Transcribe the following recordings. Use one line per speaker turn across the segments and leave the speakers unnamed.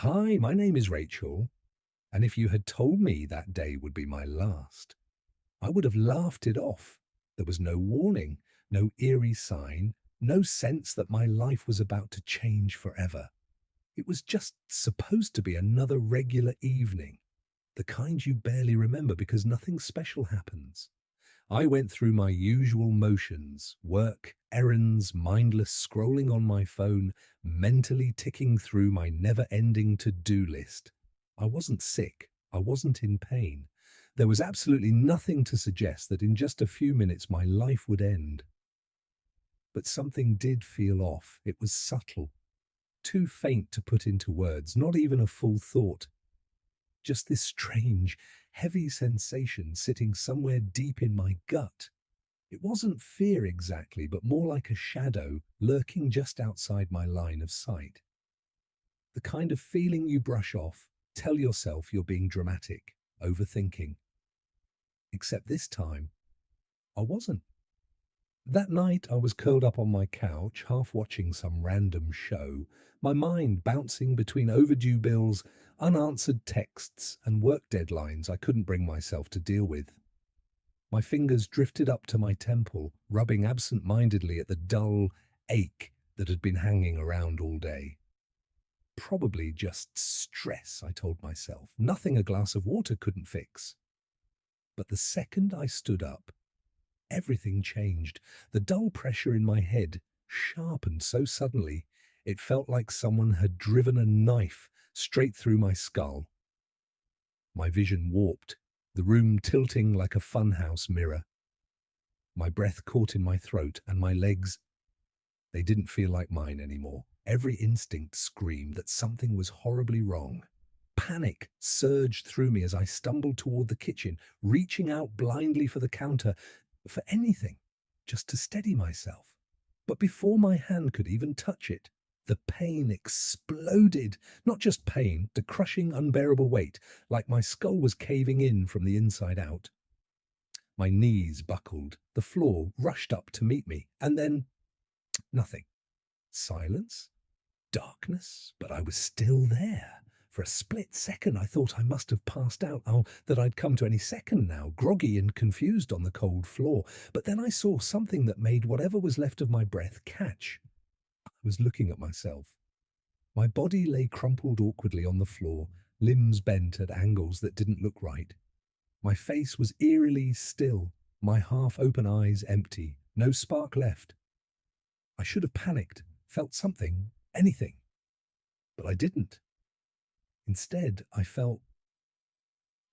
Hi, my name is Rachel, and if you had told me that day would be my last, I would have laughed it off. There was no warning, no eerie sign, no sense that my life was about to change forever. It was just supposed to be another regular evening, the kind you barely remember because nothing special happens. I went through my usual motions, work, errands, mindless scrolling on my phone, mentally ticking through my never-ending to-do list. I wasn't sick. I wasn't in pain. There was absolutely nothing to suggest that in just a few minutes my life would end. But something did feel off. It was subtle, too faint to put into words, not even a full thought. Just this strange, heavy sensation sitting somewhere deep in my gut. It wasn't fear exactly, but more like a shadow lurking just outside my line of sight. The kind of feeling you brush off, tell yourself you're being dramatic, overthinking. Except this time, I wasn't. That night, I was curled up on my couch, half watching some random show, my mind bouncing between overdue bills, unanswered texts, and work deadlines I couldn't bring myself to deal with. My fingers drifted up to my temple, rubbing absent-mindedly at the dull ache that had been hanging around all day. Probably just stress, I told myself. Nothing a glass of water couldn't fix. But the second I stood up, everything changed. The dull pressure in my head sharpened so suddenly, it felt like someone had driven a knife straight through my skull. My vision warped, the room tilting like a funhouse mirror. My breath caught in my throat, and my legs, they didn't feel like mine anymore. Every instinct screamed that something was horribly wrong. Panic surged through me as I stumbled toward the kitchen, reaching out blindly for the counter, for anything, just to steady myself. But before my hand could even touch it, the pain exploded. Not just pain, the crushing, unbearable weight, like my skull was caving in from the inside out. My knees buckled, the floor rushed up to meet me, and then nothing. Silence, darkness, but I was still there. For a split second, I thought I must have passed out, that I'd come to any second now, groggy and confused on the cold floor. But then I saw something that made whatever was left of my breath catch. I was looking at myself. My body lay crumpled awkwardly on the floor, limbs bent at angles that didn't look right. My face was eerily still, my half-open eyes empty, no spark left. I should have panicked, felt something, anything. But I didn't. Instead, I felt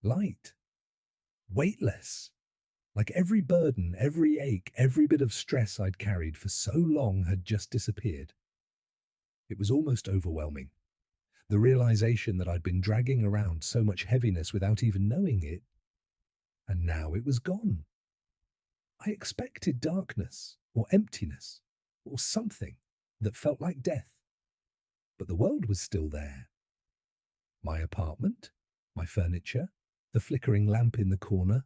light, weightless, like every burden, every ache, every bit of stress I'd carried for so long had just disappeared. It was almost overwhelming. The realization that I'd been dragging around so much heaviness without even knowing it, and now it was gone. I expected darkness or emptiness or something that felt like death. But the world was still there. My apartment, my furniture, the flickering lamp in the corner.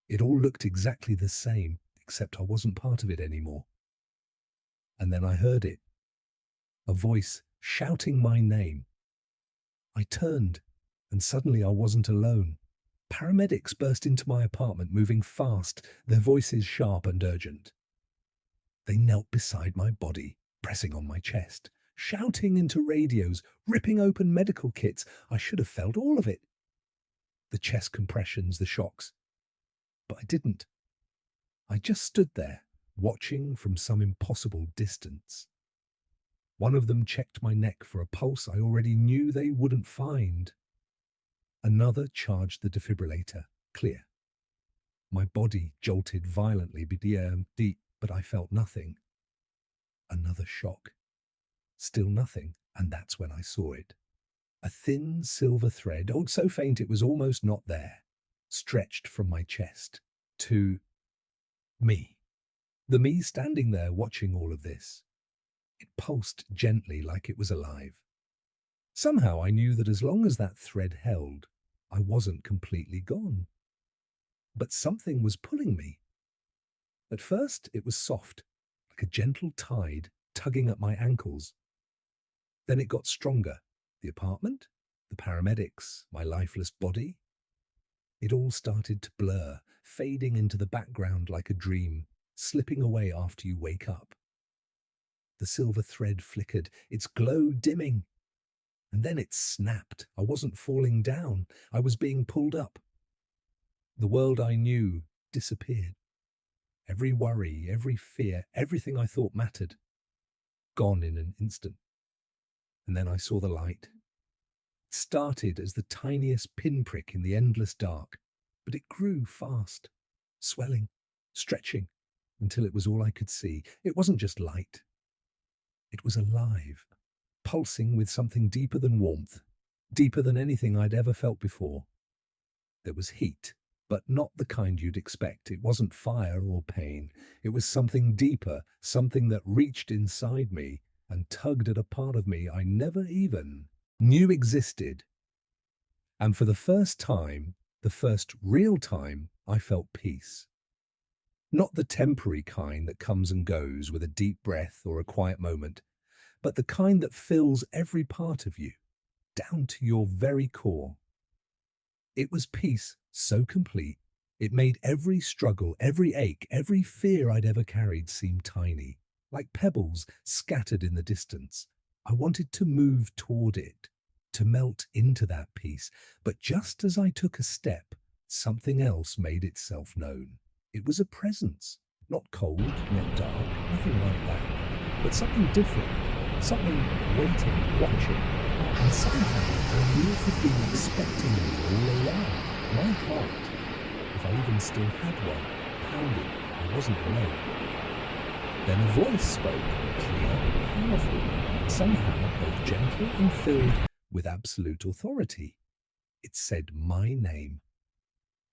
It all looked exactly the same, except I wasn't part of it anymore. And then I heard it, a voice shouting my name. I turned, and suddenly I wasn't alone. Paramedics burst into my apartment, moving fast, their voices sharp and urgent. They knelt beside my body, pressing on my chest, shouting into radios, ripping open medical kits. I should have felt all of it. The chest compressions, the shocks. But I didn't. I just stood there, watching from some impossible distance. One of them checked my neck for a pulse I already knew they wouldn't find. Another charged the defibrillator, clear. My body jolted violently, deep, but I felt nothing. Another shock. Still nothing, and that's when I saw it. A thin silver thread, oh, so faint it was almost not there, stretched from my chest to me. The me standing there watching all of this. It pulsed gently like it was alive. Somehow I knew that as long as that thread held, I wasn't completely gone. But something was pulling me. At first it was soft, like a gentle tide tugging at my ankles. Then it got stronger, The apartment, the paramedics, my lifeless body. It all started to blur, fading into the background like a dream, slipping away after you wake up. The silver thread flickered, its glow dimming. And then it snapped. I wasn't falling down. I was being pulled up. The world I knew disappeared. Every worry, every fear, everything I thought mattered, gone in an instant. And then I saw the light. It started as the tiniest pinprick in the endless dark, but it grew fast, swelling, stretching, until it was all I could see. It wasn't just light. It was alive, pulsing with something deeper than warmth, deeper than anything I'd ever felt before. There was heat, but not the kind you'd expect. It wasn't fire or pain. It was something deeper, something that reached inside me and tugged at a part of me I never even knew existed. And for the first time, the first real time, I felt peace. Not the temporary kind that comes and goes with a deep breath or a quiet moment, but the kind that fills every part of you, down to your very core. It was peace so complete, it made every struggle, every ache, every fear I'd ever carried seem tiny, like pebbles scattered in the distance. I wanted to move toward it, to melt into that peace, but just as I took a step, something else made itself known. It was a presence, not cold, not dark, nothing like that, but something different, something waiting, watching, and somehow I knew it had been expecting me all along. My heart, if I even still had one, pounded. I wasn't alone. Then a voice spoke, clear, powerful, somehow both gentle and filled with absolute authority. It said my name,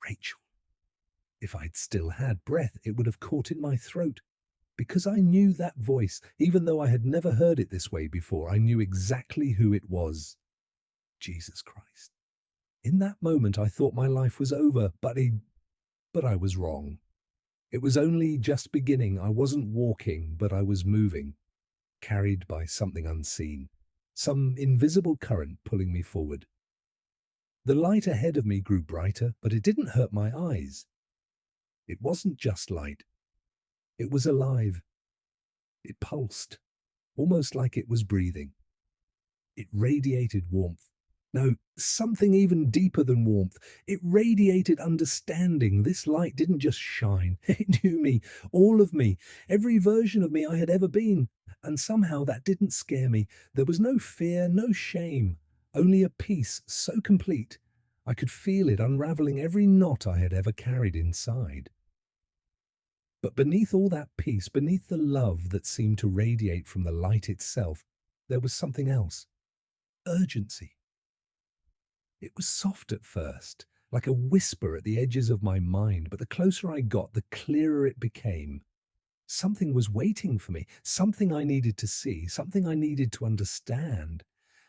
Rachel. If I'd still had breath, it would have caught in my throat. Because I knew that voice, even though I had never heard it this way before, I knew exactly who it was. Jesus Christ. In that moment, I thought my life was over, but I was wrong. It was only just beginning. I wasn't walking, but I was moving, carried by something unseen, some invisible current pulling me forward. The light ahead of me grew brighter, but it didn't hurt my eyes. It wasn't just light. It was alive. It pulsed, almost like it was breathing. It radiated warmth. No, something even deeper than warmth. It radiated understanding. This light didn't just shine. It knew me, all of me, every version of me I had ever been. And somehow that didn't scare me. There was no fear, no shame, only a peace so complete. I could feel it unraveling every knot I had ever carried inside. But beneath all that peace, beneath the love that seemed to radiate from the light itself, there was something else. Urgency. It was soft at first, like a whisper at the edges of my mind, but the closer I got, the clearer it became. Something was waiting for me, something I needed to see, something I needed to understand.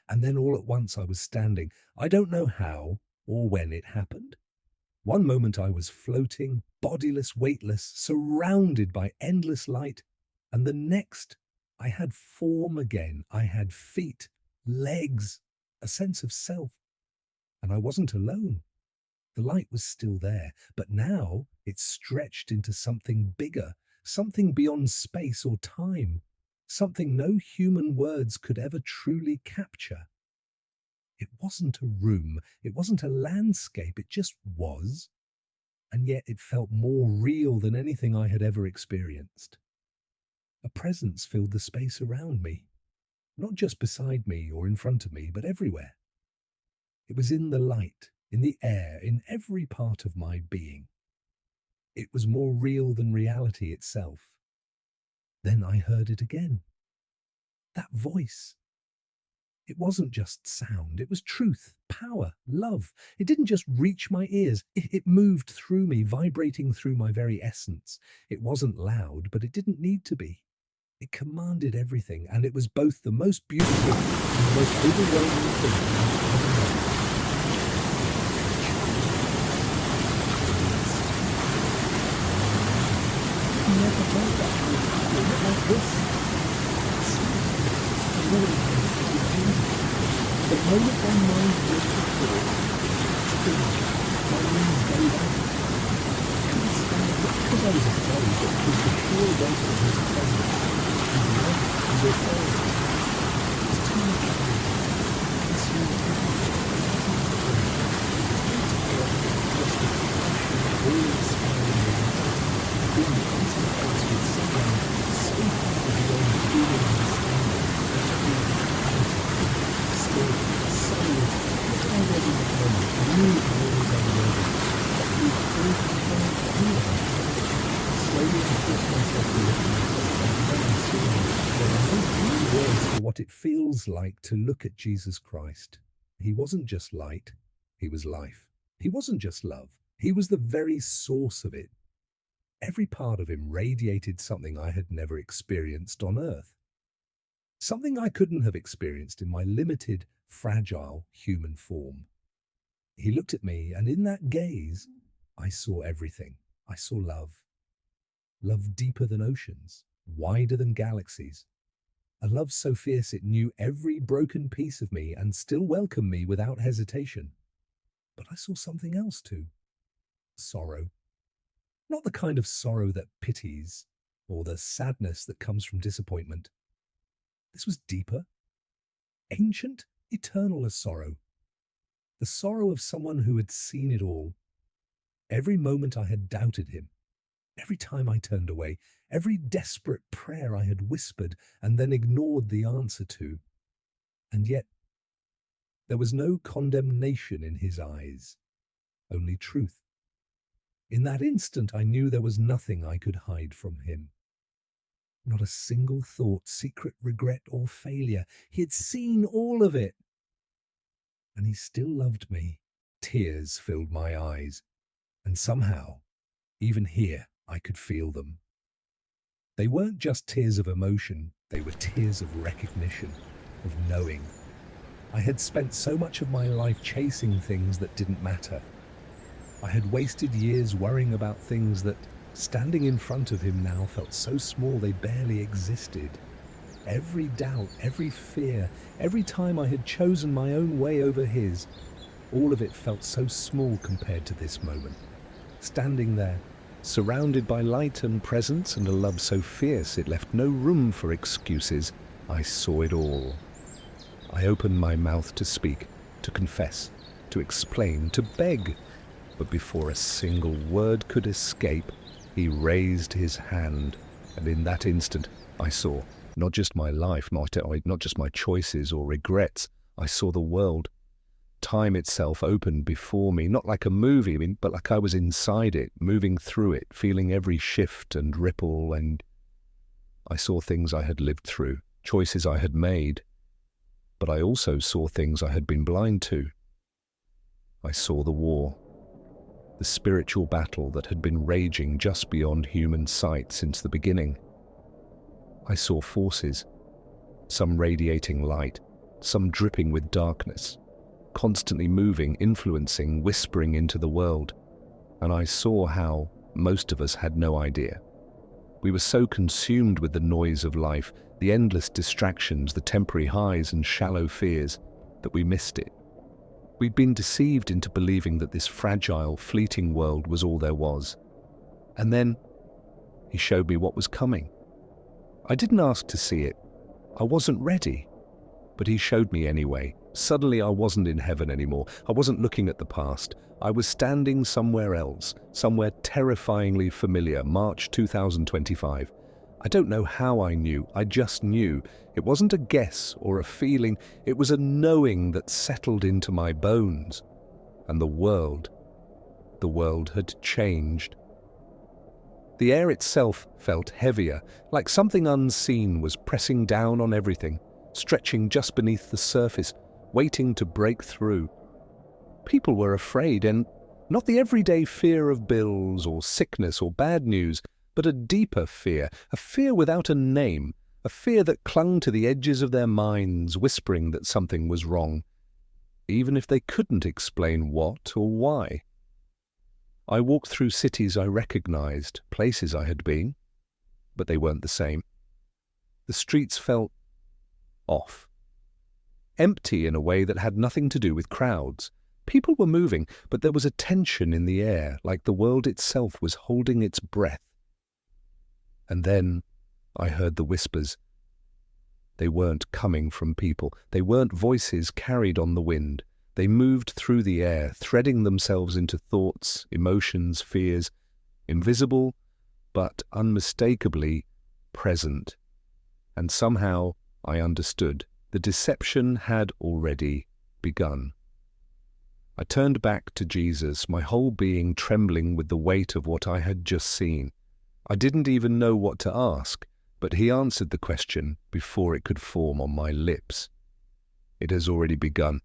And then all at once I was standing. I don't know how or when it happened. One moment I was floating, bodiless, weightless, surrounded by endless light, and the next I had form again. I had feet, legs, a sense of self. And I wasn't alone. The light was still there, but now it stretched into something bigger, something beyond space or time, something no human words could ever truly capture. It wasn't a room, it wasn't a landscape, it just was. And yet it felt more real than anything I had ever experienced. A presence filled the space around me, not just beside me or in front of me, but everywhere. It was in the light, in the air, in every part of my being. It was more real than reality itself. Then I heard it again. That voice. It wasn't just sound, it was truth, power, love. It didn't just reach my ears, it moved through me, vibrating through my very essence. It wasn't loud, but it didn't need to be. It commanded everything, and it was both the most beautiful and the most overwhelming thing I've ever known. I never felt that before, not like this. The moment mind raced with thought, still, my knees gave out. I couldn't stand it, not because I was afraid, but because the sheer weight of his presence, his love, his authority, was too much for me. I saw everything, just the passion, all-inspiring reality, being face to face with someone so far beyond human understanding, still, suddenly, what I was in that moment, I knew I was unworthy, but through all control anyway. Slowly I forced myself to look at myself, and then I saw there are no words for what it feels like to look at Jesus Christ. He wasn't just light, he was life. He wasn't just love, he was the very source of it. Every part of him radiated something I had never experienced on earth. Something I couldn't have experienced in my limited, fragile human form. He looked at me, and in that gaze, I saw everything. I saw love. Love deeper than oceans, wider than galaxies. A love so fierce it knew every broken piece of me and still welcomed me without hesitation. But I saw something else too. Sorrow. Not the kind of sorrow that pities, or the sadness that comes from disappointment. This was deeper, ancient, eternal as sorrow. The sorrow of someone who had seen it all. Every moment I had doubted him, every time I turned away, every desperate prayer I had whispered and then ignored the answer to. And yet, there was no condemnation in his eyes, only truth. In that instant, I knew there was nothing I could hide from him. Not a single thought, secret, regret, or failure. He had seen all of it. And he still loved me. Tears filled my eyes. And somehow, even here, I could feel them. They weren't just tears of emotion, they were tears of recognition, of knowing. I had spent so much of my life chasing things that didn't matter. I had wasted years worrying about things that, standing in front of him now, felt so small they barely existed. Every doubt, every fear, every time I had chosen my own way over his, all of it felt so small compared to this moment. Standing there, surrounded by light and presence and a love so fierce it left no room for excuses, I saw it all. I opened my mouth to speak, to confess, to explain, to beg. But before a single word could escape, he raised his hand, and in that instant I saw not just my life, not just my choices or regrets. I saw the world. Time itself opened before me, not like a movie, but like I was inside it, moving through it, feeling every shift and ripple, and I saw things I had lived through, choices I had made, but I also saw things I had been blind to. I saw the war. The spiritual battle that had been raging just beyond human sight since the beginning. I saw forces, some radiating light, some dripping with darkness, constantly moving, influencing, whispering into the world. And I saw how most of us had no idea. We were so consumed with the noise of life, the endless distractions, the temporary highs and shallow fears, that we missed it. We'd been deceived into believing that this fragile, fleeting world was all there was. And then he showed me what was coming. I didn't ask to see it. I wasn't ready. But he showed me anyway. Suddenly I wasn't in heaven anymore. I wasn't looking at the past. I was standing somewhere else, somewhere terrifyingly familiar, March 2025. I don't know how I knew, I just knew. It wasn't a guess or a feeling, it was a knowing that settled into my bones. And the world had changed. The air itself felt heavier, like something unseen was pressing down on everything, stretching just beneath the surface, waiting to break through. People were afraid, and not the everyday fear of bills or sickness or bad news, but a deeper fear, a fear without a name, a fear that clung to the edges of their minds, whispering that something was wrong, even if they couldn't explain what or why. I walked through cities I recognized, places I had been, but they weren't the same. The streets felt off. empty in a way that had nothing to do with crowds. People were moving, but there was a tension in the air, like the world itself was holding its breath. And then I heard the whispers. They weren't coming from people. They weren't voices carried on the wind. They moved through the air, threading themselves into thoughts, emotions, fears, invisible, but unmistakably present. And somehow I understood. The deception had already begun. I turned back to Jesus, my whole being trembling with the weight of what I had just seen. I didn't even know what to ask, but he answered the question before it could form on my lips. It has already begun.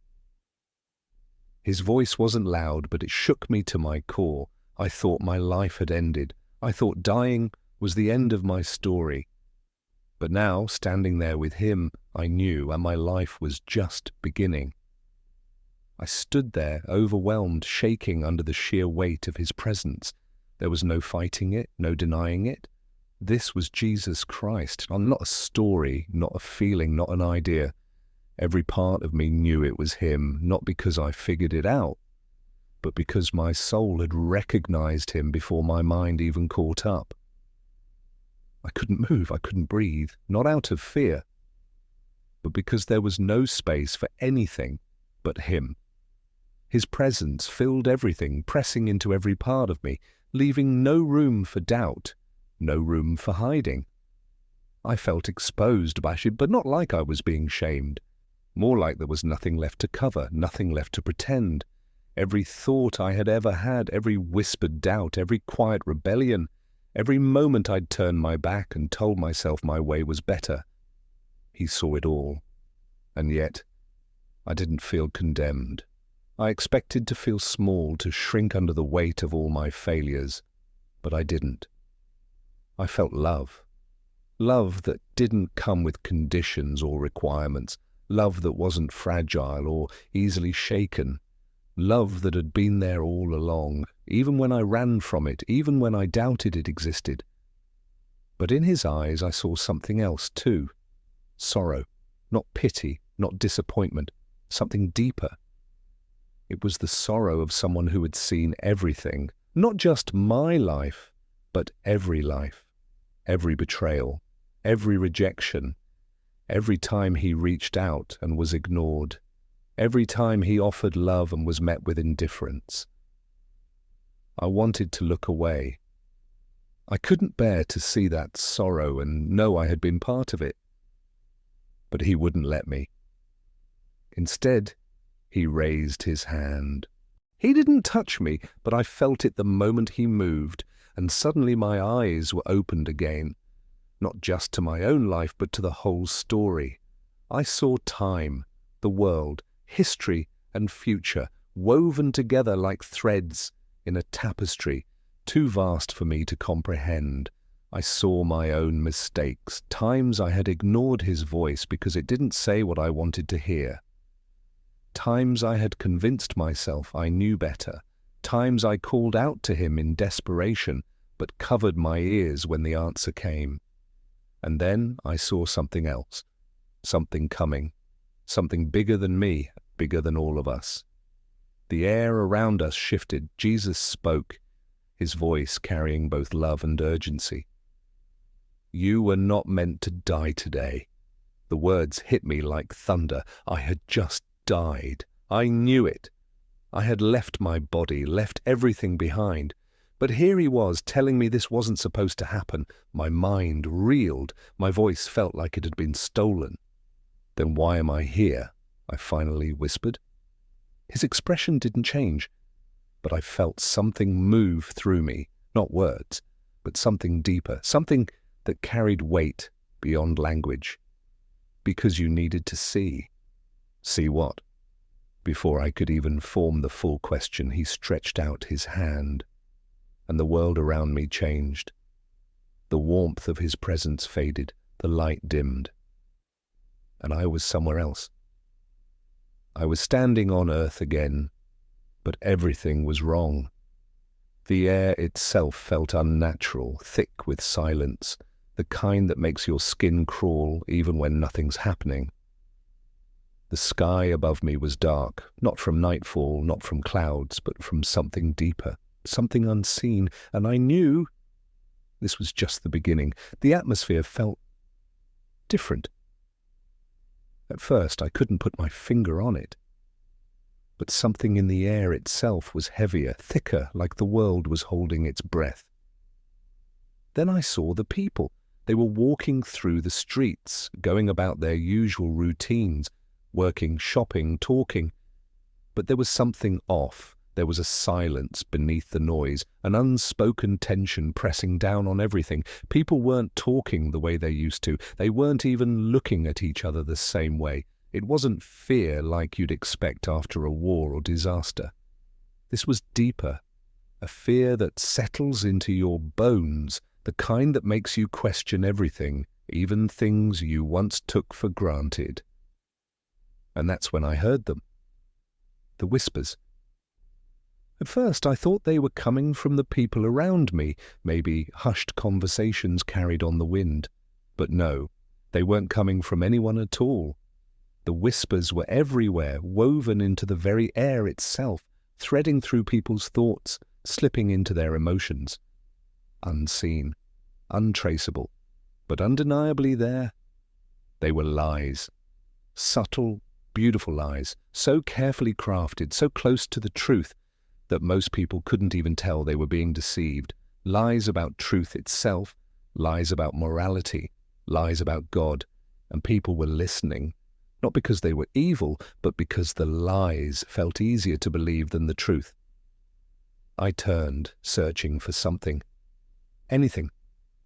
His voice wasn't loud, but it shook me to my core. I thought my life had ended. I thought dying was the end of my story. But now, standing there with him, I knew, and my life was just beginning. I stood there, overwhelmed, shaking under the sheer weight of his presence. There was no fighting it, no denying it. This was Jesus Christ, not a story, not a feeling, not an idea. Every part of me knew it was him, not because I figured it out, but because my soul had recognized him before my mind even caught up. I couldn't move, I couldn't breathe, not out of fear, but because there was no space for anything but him. His presence filled everything, pressing into every part of me, leaving no room for doubt, no room for hiding. I felt exposed, but not like I was being shamed. More like there was nothing left to cover, nothing left to pretend. Every thought I had ever had, every whispered doubt, every quiet rebellion, every moment I'd turned my back and told myself my way was better. He saw it all. And yet, I didn't feel condemned. I expected to feel small, to shrink under the weight of all my failures, but I didn't. I felt love. Love that didn't come with conditions or requirements. Love that wasn't fragile or easily shaken. Love that had been there all along, even when I ran from it, even when I doubted it existed. But in his eyes I saw something else too. Sorrow, not pity, not disappointment, something deeper. It was the sorrow of someone who had seen everything, not just my life, but every life, every betrayal, every rejection, every time he reached out and was ignored, every time he offered love and was met with indifference. I wanted to look away. I couldn't bear to see that sorrow and know I had been part of it. But he wouldn't let me. Instead, he raised his hand. He didn't touch me, but I felt it the moment he moved, and suddenly my eyes were opened again, not just to my own life, but to the whole story. I saw time, the world, history and future, woven together like threads in a tapestry, too vast for me to comprehend. I saw my own mistakes, times I had ignored his voice because it didn't say what I wanted to hear. Times I had convinced myself I knew better, times I called out to him in desperation, but covered my ears when the answer came. And then I saw something else, something coming, something bigger than me, bigger than all of us. The air around us shifted. Jesus spoke, his voice carrying both love and urgency. You were not meant to die today. The words hit me like thunder. I had just died. I knew it. I had left my body, left everything behind. But here he was telling me this wasn't supposed to happen. My mind reeled. My voice felt like it had been stolen. Then why am I here? I finally whispered. His expression didn't change, but I felt something move through me, not words, but something deeper, something that carried weight beyond language. Because you needed to see. See what? Before I could even form the full question, he stretched out his hand, and the world around me changed. The warmth of his presence faded, the light dimmed, and I was somewhere else. I was standing on earth again, but everything was wrong. The air itself felt unnatural, thick with silence, the kind that makes your skin crawl even when nothing's happening. The sky above me was dark, not from nightfall, not from clouds, but from something deeper, something unseen, and I knew this was just the beginning. The atmosphere felt different. At first, I couldn't put my finger on it, but something in the air itself was heavier, thicker, like the world was holding its breath. Then I saw the people. They were walking through the streets, going about their usual routines, working, shopping, talking. But there was something off. There was a silence beneath the noise, an unspoken tension pressing down on everything. People weren't talking the way they used to. They weren't even looking at each other the same way. It wasn't fear like you'd expect after a war or disaster. This was deeper, a fear that settles into your bones, the kind that makes you question everything, even things you once took for granted. And that's when I heard them. The whispers. At first I thought they were coming from the people around me, maybe hushed conversations carried on the wind. But no, they weren't coming from anyone at all. The whispers were everywhere, woven into the very air itself, threading through people's thoughts, slipping into their emotions. Unseen, untraceable, but undeniably there. They were lies. Subtle, beautiful lies, so carefully crafted, so close to the truth, that most people couldn't even tell they were being deceived. Lies about truth itself, lies about morality, lies about God, and people were listening, not because they were evil, but because the lies felt easier to believe than the truth. I turned, searching for something, anything,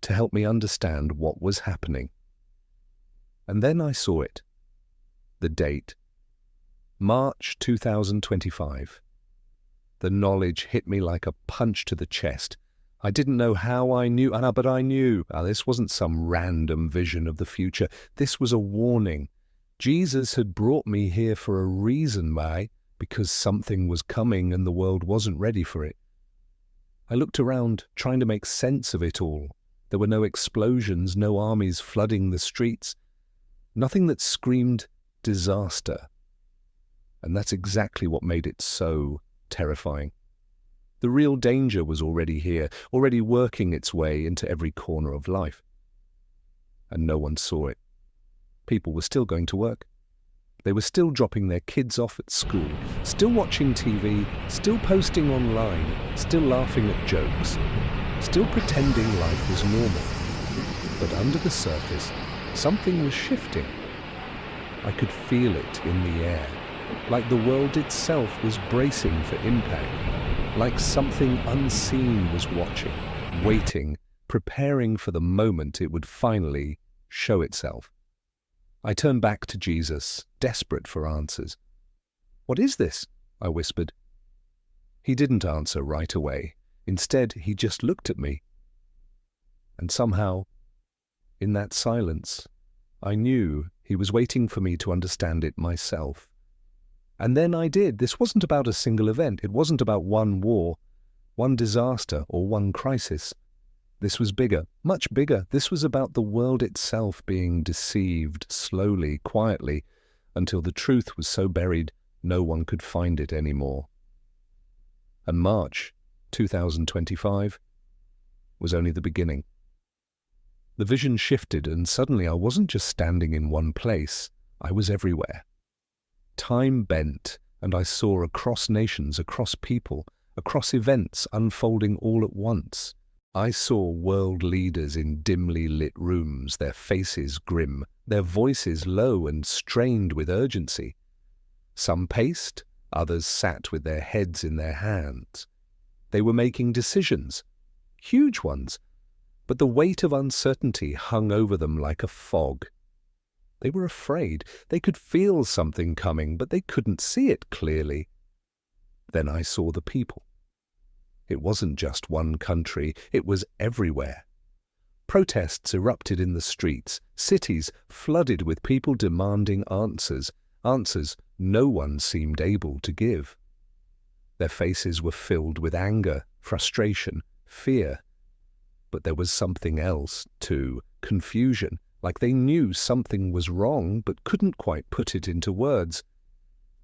to help me understand what was happening. And then I saw it. The date. March 2025. The knowledge hit me like a punch to the chest. I didn't know how I knew, but I knew. This wasn't some random vision of the future. This was a warning. Jesus had brought me here for a reason, because something was coming and the world wasn't ready for it. I looked around, trying to make sense of it all. There were no explosions, no armies flooding the streets. Nothing that screamed disaster. And that's exactly what made it so terrifying. The real danger was already here, already working its way into every corner of life. And no one saw it. People were still going to work. They were still dropping their kids off at school, still watching TV, still posting online, still laughing at jokes, still pretending life was normal. But under the surface, something was shifting. I could feel it in the air, like the world itself was bracing for impact, like something unseen was watching, waiting, preparing for the moment it would finally show itself. I turned back to Jesus, desperate for answers. "What is this?" I whispered. He didn't answer right away. Instead, he just looked at me. And somehow, in that silence, I knew he was waiting for me to understand it myself. And then I did. This wasn't about a single event. It wasn't about one war, one disaster, or one crisis. This was bigger, much bigger. This was about the world itself being deceived slowly, quietly, until the truth was so buried no one could find it anymore. And March 2025 was only the beginning. The vision shifted, and suddenly I wasn't just standing in one place. I was everywhere. Time bent, and I saw across nations, across people, across events unfolding all at once. I saw world leaders in dimly lit rooms, their faces grim, their voices low and strained with urgency. Some paced, others sat with their heads in their hands. They were making decisions, huge ones, but the weight of uncertainty hung over them like a fog. They were afraid. They could feel something coming, but they couldn't see it clearly. Then I saw the people. It wasn't just one country, it was everywhere. Protests erupted in the streets, cities flooded with people demanding answers no one seemed able to give. Their faces were filled with anger, frustration, fear. But there was something else too, confusion, like they knew something was wrong but couldn't quite put it into words.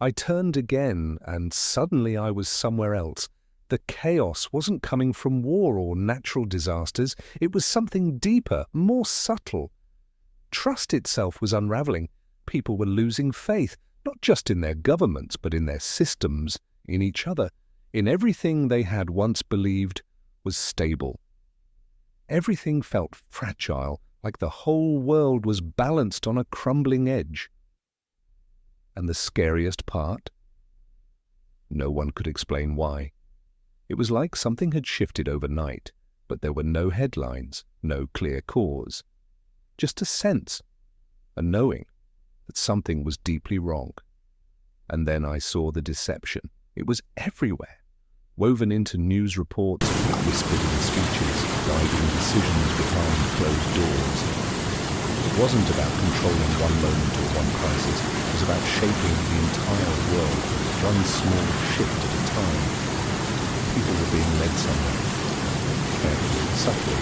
I turned again, and suddenly I was somewhere else. The chaos wasn't coming from war or natural disasters. It was something deeper, more subtle. Trust itself was unraveling. People were losing faith, not just in their governments, but in their systems, in each other, in everything they had once believed was stable. Everything felt fragile, like the whole world was balanced on a crumbling edge. And the scariest part? No one could explain why. It was like something had shifted overnight, but there were no headlines, no clear cause. Just a sense, a knowing that something was deeply wrong. And then I saw the deception. It was everywhere, woven into news reports, whispered in speeches, guiding decisions behind closed doors. It wasn't about controlling one moment or one crisis. It was about shaping the entire world, one small shift at a time. People were being led somewhere, carefully, subtly,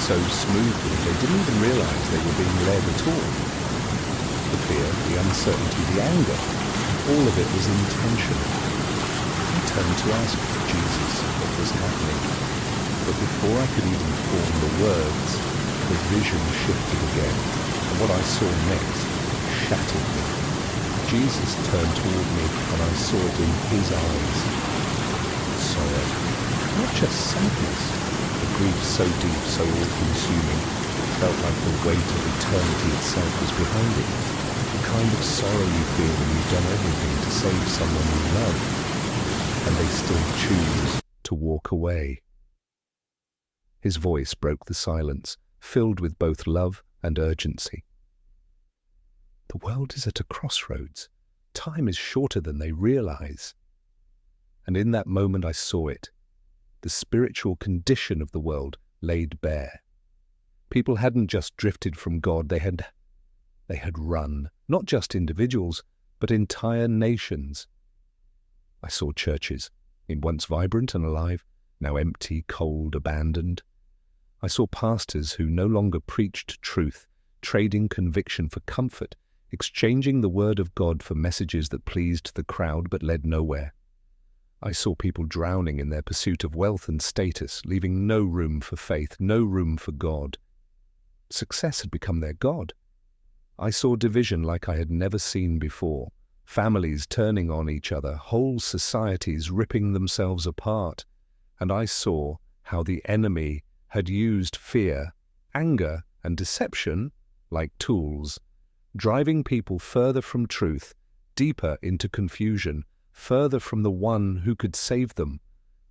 so smoothly they didn't even realize they were being led at all. The fear, the uncertainty, the anger, all of it was intentional. I turned to ask Jesus what was happening, but before I could even form the words, the vision shifted again, and what I saw next shattered me. Jesus turned toward me, and I saw it in his eyes. Sorrow, not just sadness, a grief so deep, so all-consuming, it felt like the weight of eternity itself was behind it. The kind of sorrow you feel when you've done everything to save someone you love, and they still choose to walk away. His voice broke the silence, filled with both love and urgency. The world is at a crossroads. Time is shorter than they realize. And in that moment I saw it, the spiritual condition of the world laid bare. People hadn't just drifted from God, they had run, not just individuals, but entire nations. I saw churches, once vibrant and alive, now empty, cold, abandoned. I saw pastors who no longer preached truth, trading conviction for comfort, exchanging the word of God for messages that pleased the crowd but led nowhere. I saw people drowning in their pursuit of wealth and status, leaving no room for faith, no room for God. Success had become their God. I saw division like I had never seen before, families turning on each other, whole societies ripping themselves apart, and I saw how the enemy had used fear, anger, and deception like tools, driving people further from truth, deeper into confusion, further from the one who could save them.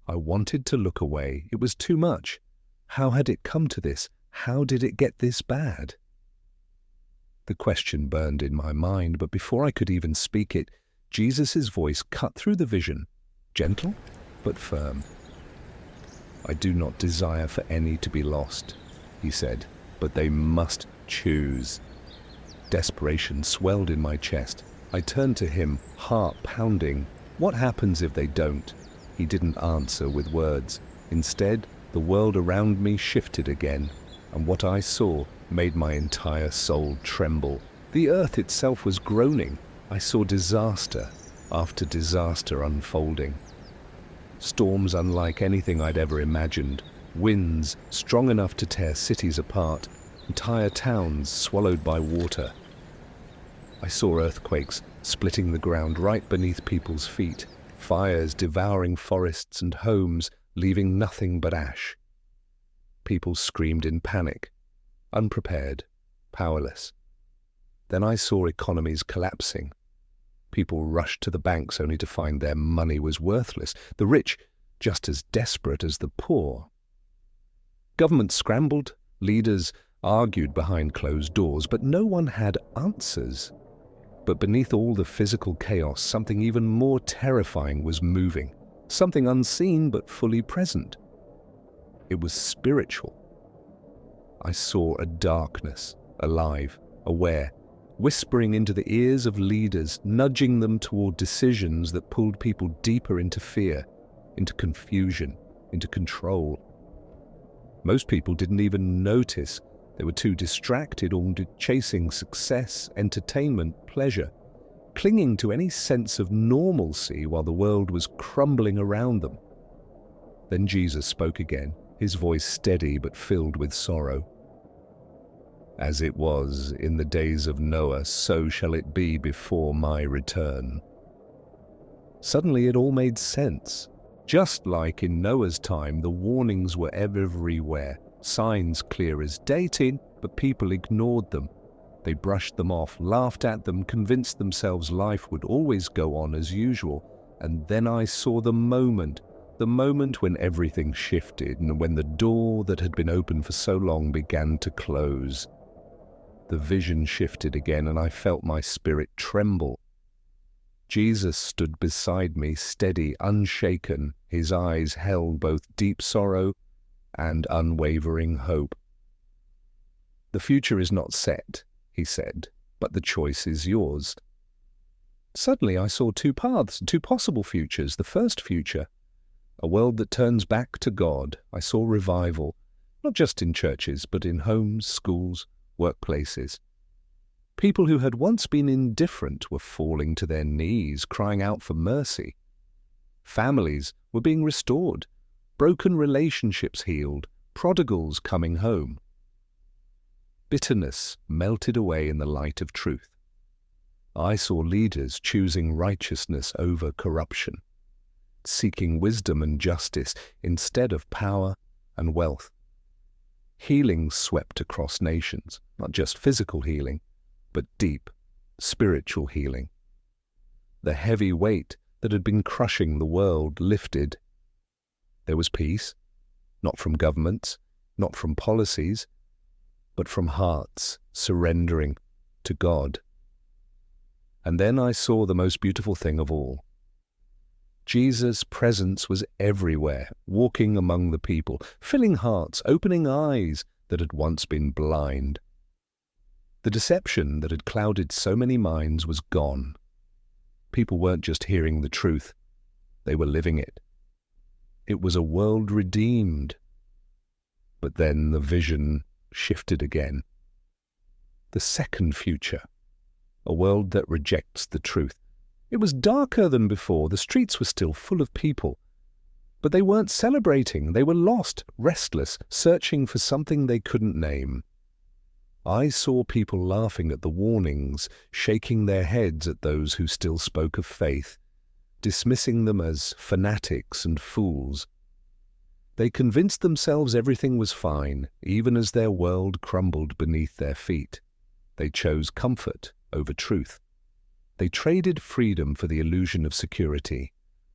I wanted to look away. It was too much. How had it come to this? How did it get this bad? The question burned in my mind, but before I could even speak it, Jesus' voice cut through the vision, gentle but firm. I do not desire for any to be lost, he said, but they must choose. Desperation swelled in my chest. I turned to him, heart pounding. What happens if they don't? He didn't answer with words. Instead, the world around me shifted again, and what I saw made my entire soul tremble. The earth itself was groaning. I saw disaster after disaster unfolding. Storms unlike anything I'd ever imagined. Winds strong enough to tear cities apart. Entire towns swallowed by water. I saw earthquakes splitting the ground right beneath people's feet. Fires devouring forests and homes, leaving nothing but ash. People screamed in panic, unprepared, powerless. Then I saw economies collapsing. People rushed to the banks only to find their money was worthless, the rich just as desperate as the poor. Governments scrambled, leaders argued behind closed doors, but no one had answers. But beneath all the physical chaos, something even more terrifying was moving, something unseen but fully present. It was spiritual. I saw a darkness, alive, aware, whispering into the ears of leaders, nudging them toward decisions that pulled people deeper into fear, into confusion, into control. Most people didn't even notice They were too distracted, all chasing success, entertainment, pleasure, clinging to any sense of normalcy while the world was crumbling around them. Then Jesus spoke again, his voice steady but filled with sorrow. As it was in the days of Noah, so shall it be before my return. Suddenly it all made sense. Just like in Noah's time, the warnings were everywhere, signs clear as day, but people ignored them. They brushed them off, laughed at them, convinced themselves life would always go on as usual. And then I saw the moment when everything shifted and when the door that had been open for so long began to close. The vision shifted again, and I felt my spirit tremble. Jesus stood beside me, steady, unshaken. His eyes held both deep sorrow and unwavering hope. "The future is not set," he said, "but the choice is yours." Suddenly I saw two paths, two possible futures. The first future, a world that turns back to God. I saw revival, not just in churches, but in homes, schools, workplaces. People who had once been indifferent were falling to their knees, crying out for mercy. Families were being restored, broken relationships healed, prodigals coming home. Bitterness melted away in the light of truth. I saw leaders choosing righteousness over corruption, seeking wisdom and justice instead of power and wealth. Healing swept across nations, not just physical healing, but deep, spiritual healing. The heavy weight that had been crushing the world lifted. There was peace, not from governments, not from policies, but from hearts surrendering to God. And then I saw the most beautiful thing of all. Jesus' presence was everywhere, walking among the people, filling hearts, opening eyes that had once been blind. The deception that had clouded so many minds was gone. People weren't just hearing the truth, they were living it. It was a world redeemed. But then the vision shifted again. The second future, a world that rejects the truth. It was darker than before. The streets were still full of people. But they weren't celebrating. They were lost, restless, searching for something they couldn't name. I saw people laughing at the warnings, shaking their heads at those who still spoke of faith, dismissing them as fanatics and fools. They convinced themselves everything was fine, even as their world crumbled beneath their feet. They chose comfort over truth. They traded freedom for the illusion of security,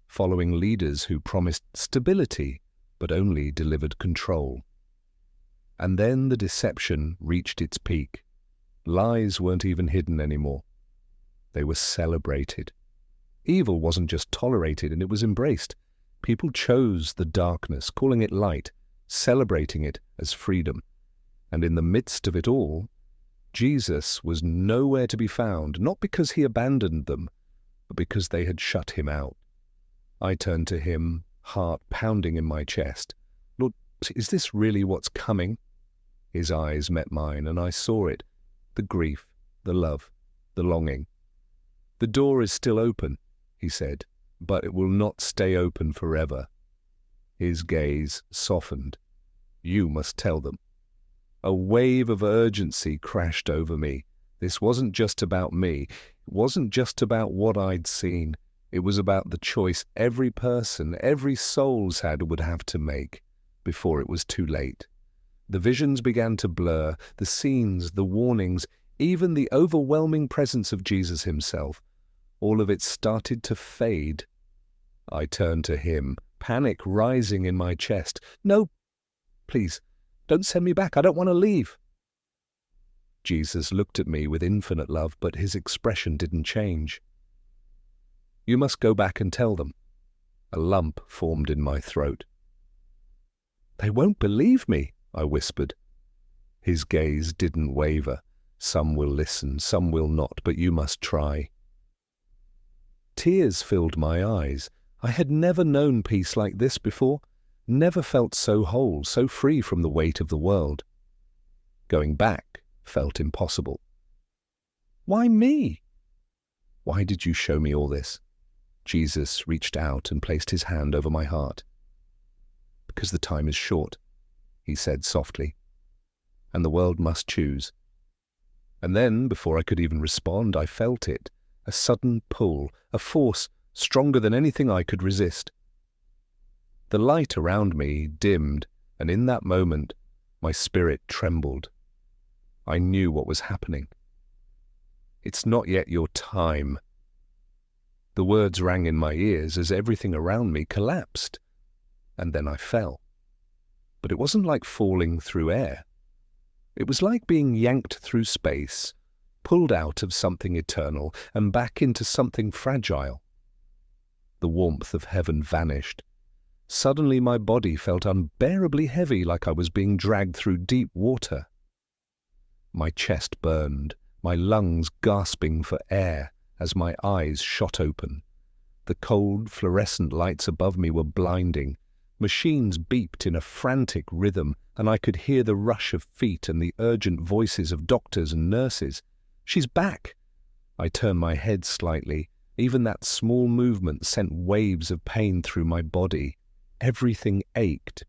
following leaders who promised stability but only delivered control. And then the deception reached its peak. Lies weren't even hidden anymore. They were celebrated. Evil wasn't just tolerated, and it was embraced. People chose the darkness, calling it light, celebrating it as freedom. And in the midst of it all, Jesus was nowhere to be found, not because he abandoned them, but because they had shut him out. I turned to him, heart pounding in my chest. "Lord, is this really what's coming?" His eyes met mine, and I saw it, the grief, the love, the longing. "The door is still open," he said, "but it will not stay open forever." His gaze softened. "You must tell them." A wave of urgency crashed over me. This wasn't just about me. It wasn't just about what I'd seen. It was about the choice every person, every soul's had would have to make before it was too late. The visions began to blur, the scenes, the warnings, even the overwhelming presence of Jesus himself. All of it started to fade. I turned to him, panic rising in my chest. "No, please, don't send me back. I don't want to leave." Jesus looked at me with infinite love, but his expression didn't change. "You must go back and tell them." A lump formed in my throat. "They won't believe me," I whispered. His gaze didn't waver. "Some will listen, some will not, but you must try." Tears filled my eyes. I had never known peace like this before, never felt so whole, so free from the weight of the world.
Going back felt impossible. Why me? Why did you show me all this? Jesus reached out and placed his hand over my heart. Because the time is short, he said softly, and the world must choose. And then, before I could even respond, I felt it, a sudden pull, a force stronger than anything I could resist. The light around me dimmed, and in that moment, my spirit trembled. I knew what was happening. It's not yet your time. The words rang in my ears as everything around me collapsed, and then I fell. But it wasn't like falling through air. It was like being yanked through space, pulled out of something eternal and back into something fragile. The warmth of heaven vanished. Suddenly my body felt unbearably heavy, like I was being dragged through deep water. My chest burned, my lungs gasping for air as my eyes shot open. The cold, fluorescent lights above me were blinding. Machines beeped in a frantic rhythm, and I could hear the rush of feet and the urgent voices of doctors and nurses. "She's back!" I turned my head slightly. Even that small movement sent waves of pain through my body. Everything ached.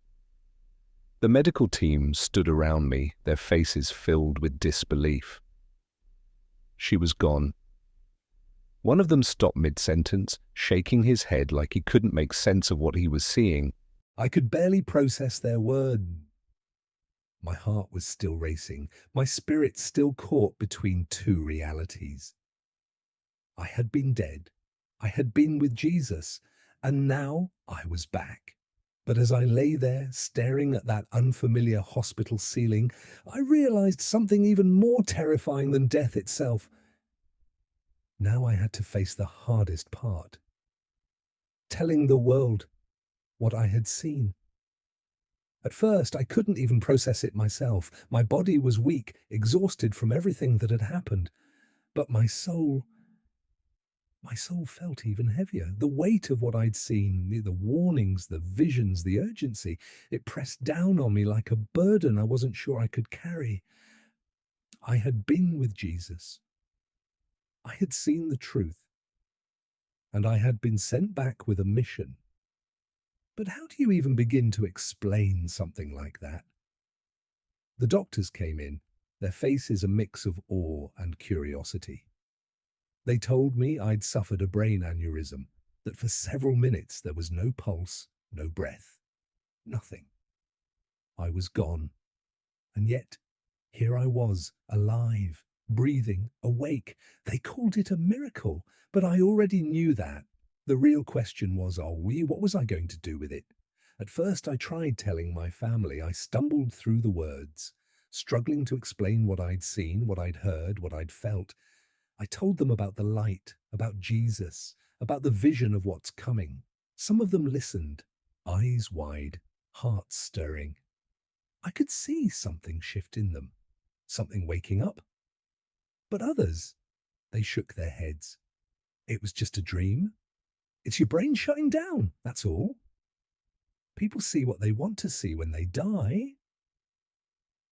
The medical team stood around me, their faces filled with disbelief. She was gone. One of them stopped mid-sentence, shaking his head like he couldn't make sense of what he was seeing.
I could barely process their word. My heart was still racing, my spirit still caught between two realities. I had been dead, I had been with Jesus, and now I was back. But as I lay there, staring at that unfamiliar hospital ceiling, I realized something even more terrifying than death itself. Now I had to face the hardest part. Telling the world what I had seen. At first, I couldn't even process it myself. My body was weak, exhausted from everything that had happened. But my soul felt even heavier. The weight of what I'd seen, the warnings, the visions, the urgency, it pressed down on me like a burden I wasn't sure I could carry. I had been with Jesus. I had seen the truth. And I had been sent back with a mission. But how do you even begin to explain something like that? The doctors came in, their faces a mix of awe and curiosity. They told me I'd suffered a brain aneurysm, that for several minutes there was no pulse, no breath, nothing. I was gone. And yet, here I was, alive, breathing, awake. They called it a miracle, but I already knew that. The real question was, what was I going to do with it? At first I tried telling my family. I stumbled through the words, struggling to explain what I'd seen, what I'd heard, what I'd felt. I told them about the light, about Jesus, about the vision of what's coming. Some of them listened, eyes wide, hearts stirring. I could see something shift in them, something waking up. But others, they shook their heads. It was just a dream. It's your brain shutting down, that's all. People see what they want to see when they die.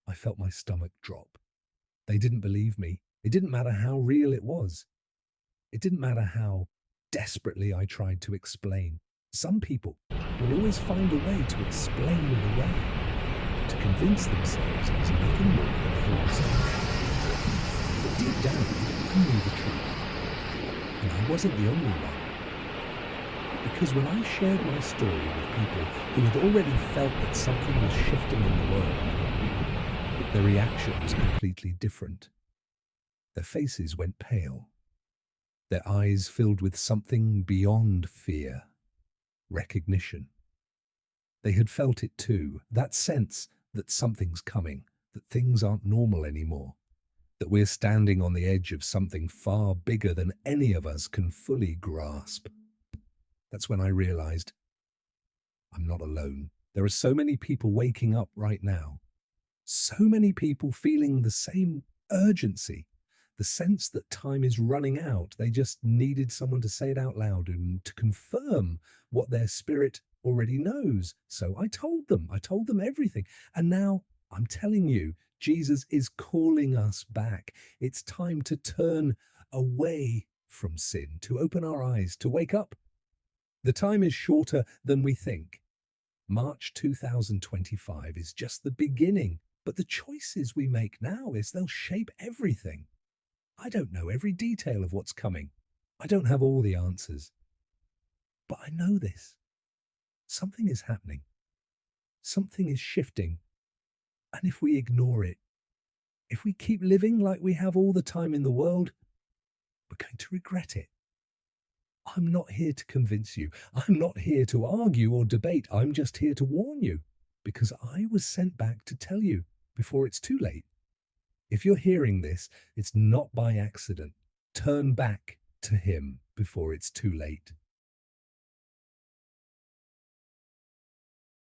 I felt my stomach drop. They didn't believe me. It didn't matter how real it was. It didn't matter how desperately I tried to explain. Some people will always find a way to explain it away, to convince themselves it was nothing more than a hallucination. But deep down, I knew the truth. And I wasn't the only one. Because when I shared my story with people who had already felt that something was shifting in the world, their reaction was completely different. Their faces went pale. Their eyes filled with something beyond fear, recognition. They had felt it too, that sense that something's coming, that things aren't normal anymore, that we're standing on the edge of something far bigger than any of us can fully grasp. That's when I realized I'm not alone. There are so many people waking up right now. So many people feeling the same urgency, the sense that time is running out. They just needed someone to say it out loud and to confirm what their spirit already knows. So I told them everything. And now I'm telling you, Jesus is calling us back. It's time to turn away from sin, to open our eyes, to wake up. The time is shorter than we think. March 2025 is just the beginning, but the choices we make now is they'll shape everything. I don't know every detail of what's coming. I don't have all the answers. But I know this. Something is happening. Something is shifting. And if we ignore it, if we keep living like we have all the time in the world, we're going to regret it. I'm not here to convince you. I'm not here to argue or debate. I'm just here to warn you because I was sent back to tell you before it's too late. If you're hearing this, it's not by accident. Turn back to Him before it's too late.